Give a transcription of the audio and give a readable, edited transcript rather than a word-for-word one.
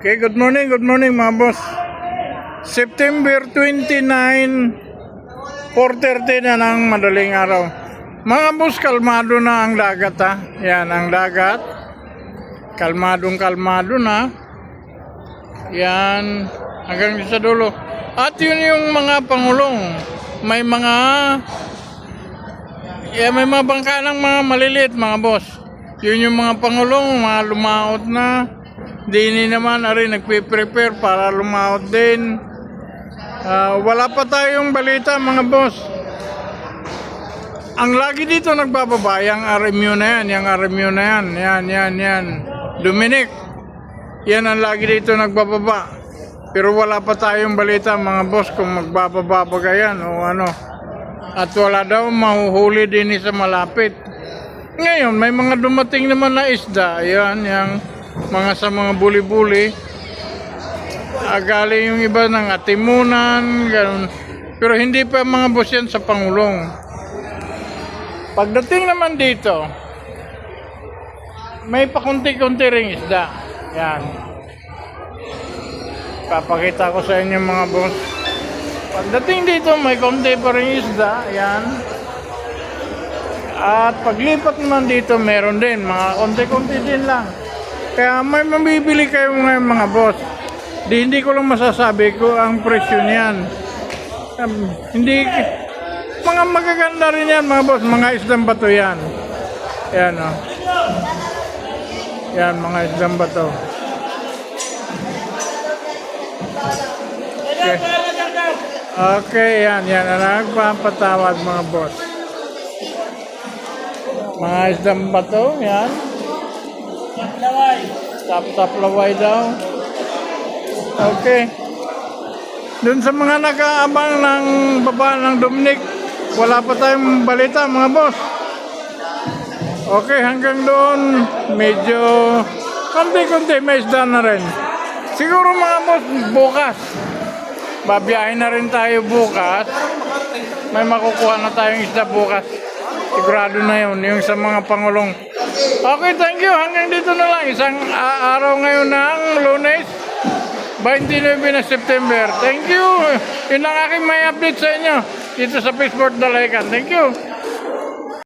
Okay, good morning mga boss. September 29, 4:30 na ng madaling araw. Mga boss, kalmado na ang dagat ha. Yan ang dagat. Kalmado na. Yan, hanggang sa dulo. At yun yung mga pangulong. May mga bangka ng mga maliliit mga boss. Yun yung mga pangulong, mga lumaot na. Dini naman rin nagpe-prepare para lumaot din. Wala pa tayong balita mga boss. Ang lagi dito nagbababa, yung RMU na yan, yan. Dominic, yan ang lagi dito nagbababa. Pero wala pa tayong balita mga boss kung magbababa ba yan o ano. At wala daw mahuhuli din sa malapit. Ngayon, may mga dumating naman na isda. Yan, yung mga sa mga buli-buli. Galing yung iba ng Atimunan, ganun. Pero hindi pa mga boss yan sa Pangulong. Pagdating naman dito, may pakunti-kunti ring isda. Yan. Papakita ko sa inyo mga boss. Pagdating dito, may konti pa rin isda. Yan. At paglipat naman dito, meron din. Mga konti-kunti din lang. Kaya may mabibili kayo ngayon mga boss. Hindi ko lang masasabi ko ang presyo niyan. Hindi, mga magaganda rin yan mga boss. Mga isdang bato yan. Yan o. Yan, mga isdang bato. Okay. Okay, yan. Nagpapatawad mga boss. Mga isdang bato, yan. Tap laway daw. Okay. Dun sa mga nag-aabang ng baba ng Dominic, wala pa tayong balita mga boss. Okay, hanggang doon medyo konti-konti may isda na rin. Siguro mga boss bukas. Babiyahin na rin tayo bukas. May makukuha na tayong isda bukas. Sigurado na yun, yung sa mga pangulong. Okay, thank you. Hanggang dito na lang. Isang araw ngayon ng Lunes, 29 na September. Thank you. Yun ang aking may update sa inyo dito sa Fishport Dalacan. Thank you.